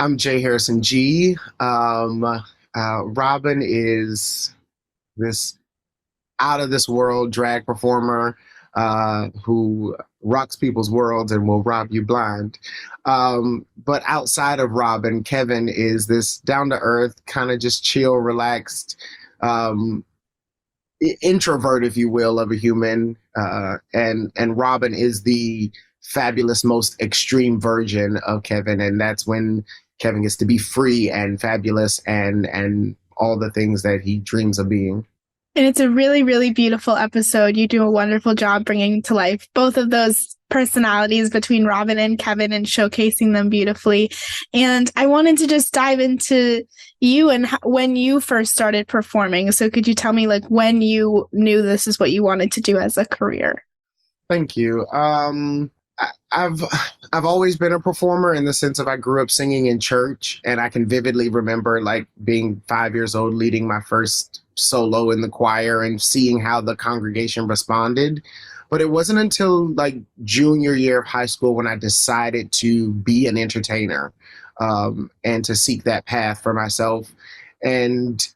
I'm Jay Harrison G. Robyn is this out of this world drag performer who rocks people's worlds and will rob you blind. But outside of Robyn, Kevin is this down to earth, kind of just chill, relaxed um, introvert, if you will, of a human. And Robyn is the fabulous, most extreme version of Kevin, and that's when Kevin gets to be free and fabulous and all the things that he dreams of being. And it's a really, really beautiful episode. You do a wonderful job bringing to life both of those personalities between Robyn and Kevin and showcasing them beautifully. And I wanted to just dive into you and when you first started performing. So could you tell me like when you knew this is what you wanted to do as a career? Thank you. I've always been a performer in the sense of I grew up singing in church, and I can vividly remember like being 5 years old, leading my first solo in the choir and seeing how the congregation responded. But it wasn't until like junior year of high school when I decided to be an entertainer and to seek that path for myself. And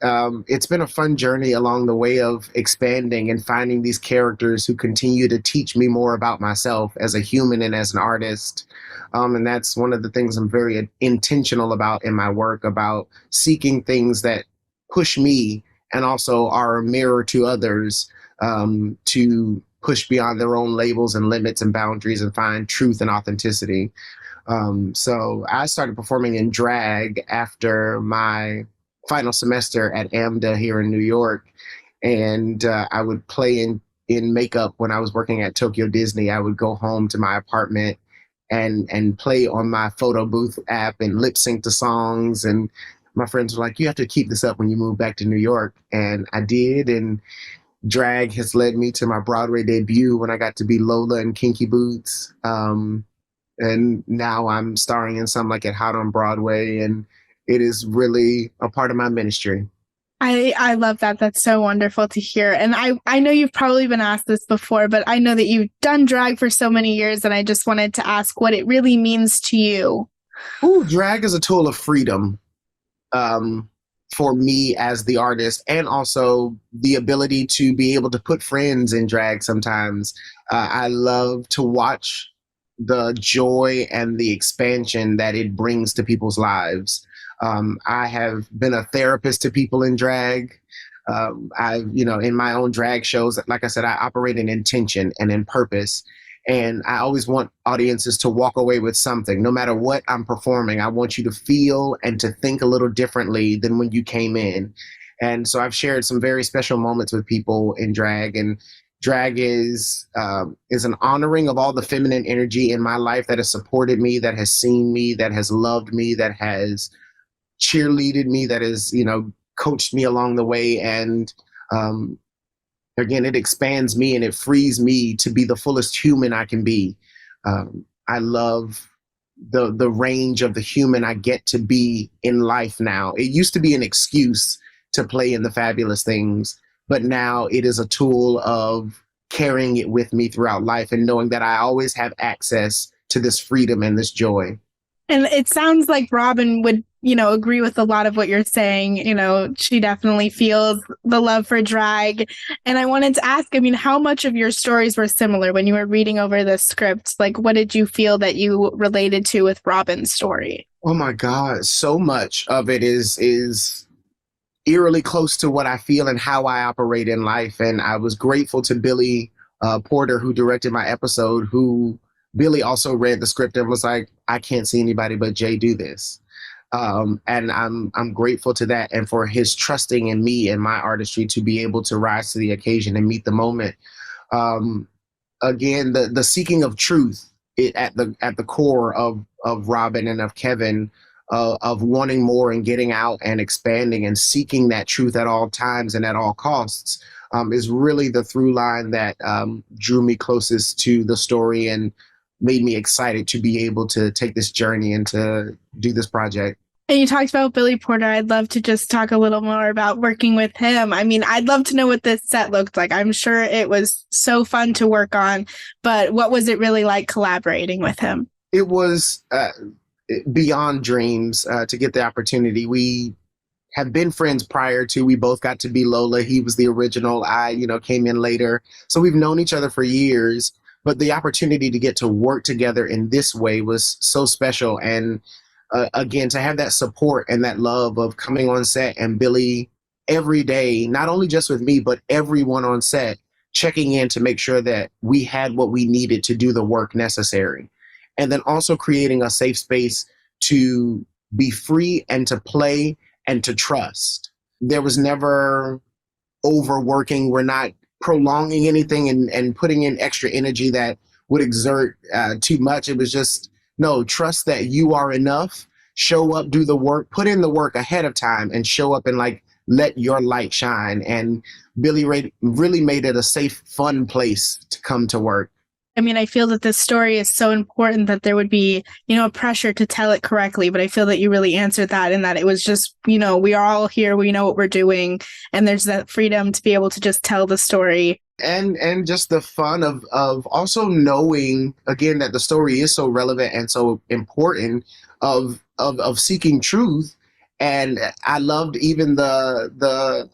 it's been a fun journey along the way of expanding and finding these characters who continue to teach me more about myself as a human and as an artist. And that's one of the things I'm very intentional about in my work, about seeking things that push me and also are a mirror to others, to push beyond their own labels and limits and boundaries and find truth and authenticity. So I started performing in drag after my final semester at AMDA here in New York, and I would play in makeup when I was working at Tokyo Disney. I would go home to my apartment and play on my photo booth app and lip sync to songs. And my friends were like, "You have to keep this up when you move back to New York," and I did. And drag has led me to my Broadway debut when I got to be Lola in Kinky Boots. And now I'm starring in something like It Hot on Broadway, and it is really a part of my ministry. I love that. That's so wonderful to hear. And I know you've probably been asked this before, but I know that you've done drag for so many years, and I just wanted to ask what it really means to you. Ooh, drag is a tool of freedom for me as the artist, and also the ability to be able to put friends in drag sometimes. I love to watch the joy and the expansion that it brings to people's lives. I have been a therapist to people in drag. In my own drag shows, like I said, I operate in intention and in purpose. And I always want audiences to walk away with something. No matter what I'm performing, I want you to feel and to think a little differently than when you came in. And so I've shared some very special moments with people in drag. And drag is an honoring of all the feminine energy in my life that has supported me, that has seen me, that has loved me, that has cheerleaded me, that has, coached me along the way. And again, it expands me and it frees me to be the fullest human I can be. I love the range of the human I get to be in life now. It used to be an excuse to play in the fabulous things, but now it is a tool of carrying it with me throughout life and knowing that I always have access to this freedom and this joy. And it sounds like Robyn would, agree with a lot of what you're saying. She definitely feels the love for drag. And I wanted to ask, how much of your stories were similar when you were reading over the script? Like, what did you feel that you related to with Robyn's story? Oh my God, so much of it is eerily close to what I feel and how I operate in life. And I was grateful to Billy Porter, who directed my episode, who Billy also read the script and was like, "I can't see anybody but Jay do this." And I'm grateful to that, and for his trusting in me and my artistry to be able to rise to the occasion and meet the moment. Again, the seeking of truth at the core of Robyn and of Kevin, of wanting more and getting out and expanding and seeking that truth at all times and at all costs, is really the through line that drew me closest to the story and made me excited to be able to take this journey and to do this project. And you talked about Billy Porter. I'd love to just talk a little more about working with him. I'd love to know what this set looked like. I'm sure it was so fun to work on, but what was it really like collaborating with him? It was beyond dreams to get the opportunity. We have been friends prior to. We both got to be Lola. He was the original. I, came in later. So we've known each other for years. But the opportunity to get to work together in this way was so special. And again, to have that support and that love of coming on set and Billy every day, not only just with me, but everyone on set checking in to make sure that we had what we needed to do the work necessary. And then also creating a safe space to be free and to play and to trust. There was never overworking. We're not prolonging anything and putting in extra energy that would exert too much. It was just, no, trust that you are enough. Show up, do the work, put in the work ahead of time, and show up and like let your light shine. And Billy Ray really made it a safe, fun place to come to work. I mean, I feel that this story is so important that there would be, a pressure to tell it correctly. But I feel that you really answered that, and that it was just, we are all here, we know what we're doing, and there's that freedom to be able to just tell the story. And just the fun of also knowing again that the story is so relevant and so important of seeking truth. And I loved even the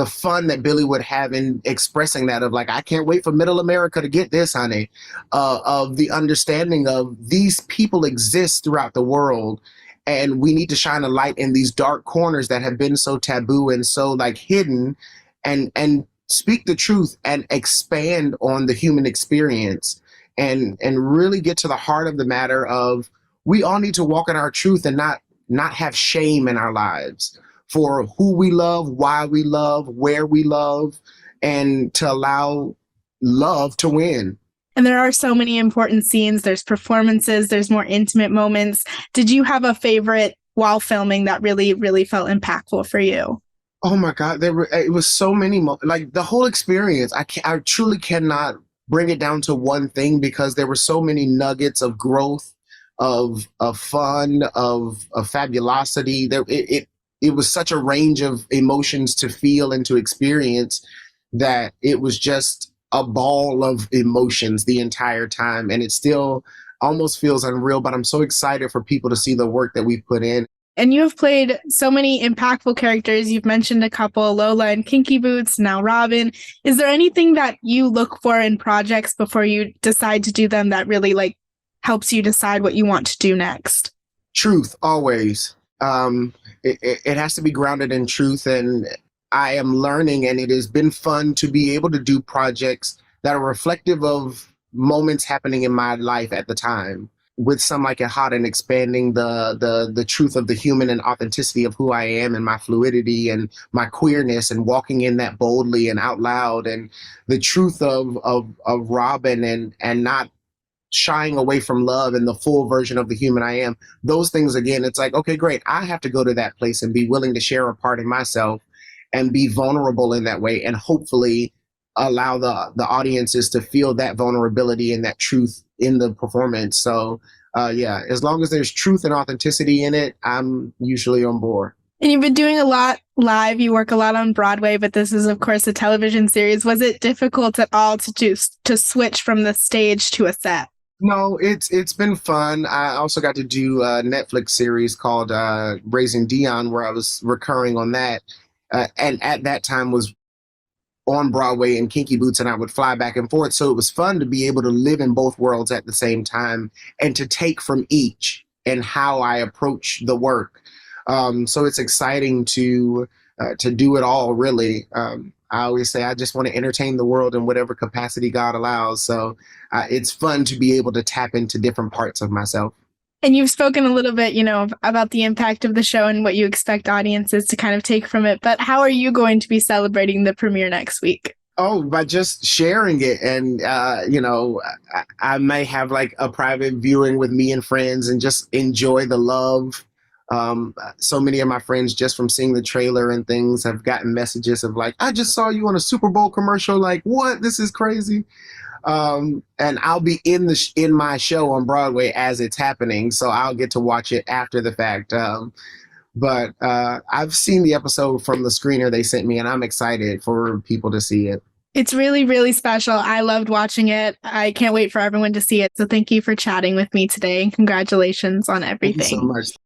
fun that Billy would have in expressing that of like, I can't wait for middle America to get this, honey, of the understanding of these people exist throughout the world. And we need to shine a light in these dark corners that have been so taboo and so like hidden, and speak the truth and expand on the human experience, and really get to the heart of the matter of we all need to walk in our truth and not have shame in our lives for who we love, why we love, where we love, and to allow love to win. And there are so many important scenes. There's performances, there's more intimate moments. Did you have a favorite while filming that really, really felt impactful for you? Oh my God, it was so many like the whole experience. I truly cannot bring it down to one thing because there were so many nuggets of growth, of fun, of fabulosity. It was such a range of emotions to feel and to experience that it was just a ball of emotions the entire time. And it still almost feels unreal, but I'm so excited for people to see the work that we've put in. And you have played so many impactful characters. You've mentioned a couple, Lola and Kinky Boots, now Robyn. Is there anything that you look for in projects before you decide to do them that really like helps you decide what you want to do next? Truth, always. It has to be grounded in truth, and I am learning, and it has been fun to be able to do projects that are reflective of moments happening in my life at the time, with some like a hot and expanding the truth of the human and authenticity of who I am and my fluidity and my queerness, and walking in that boldly and out loud, and the truth of Robyn and not shying away from love and the full version of the human I am. Those things, again, it's like, okay, great. I have to go to that place and be willing to share a part of myself and be vulnerable in that way, and hopefully allow the audiences to feel that vulnerability and that truth in the performance. So yeah, as long as there's truth and authenticity in it, I'm usually on board. And you've been doing a lot live. You work a lot on Broadway, but this is, of course, a television series. Was it difficult at all to switch from the stage to a set? No, it's been fun. I also got to do a Netflix series called Raising Dion, where I was recurring on that, and at that time was on Broadway and Kinky Boots, and I would fly back and forth. So it was fun to be able to live in both worlds at the same time and to take from each and how I approach the work. So it's exciting to do it all, really. I always say I just want to entertain the world in whatever capacity God allows. So it's fun to be able to tap into different parts of myself. And you've spoken a little bit, about the impact of the show and what you expect audiences to kind of take from it. But how are you going to be celebrating the premiere next week? Oh, by just sharing it. And, I may have like a private viewing with me and friends and just enjoy the love. So many of my friends, just from seeing the trailer and things, have gotten messages of like, I just saw you on a Super Bowl commercial. Like, what? This is crazy. And I'll be in my show on Broadway as it's happening, so I'll get to watch it after the fact. But I've seen the episode from the screener they sent me, and I'm excited for people to see it. It's really, really special. I loved watching it. I can't wait for everyone to see it. So thank you for chatting with me today and congratulations on Thank you so everything. much.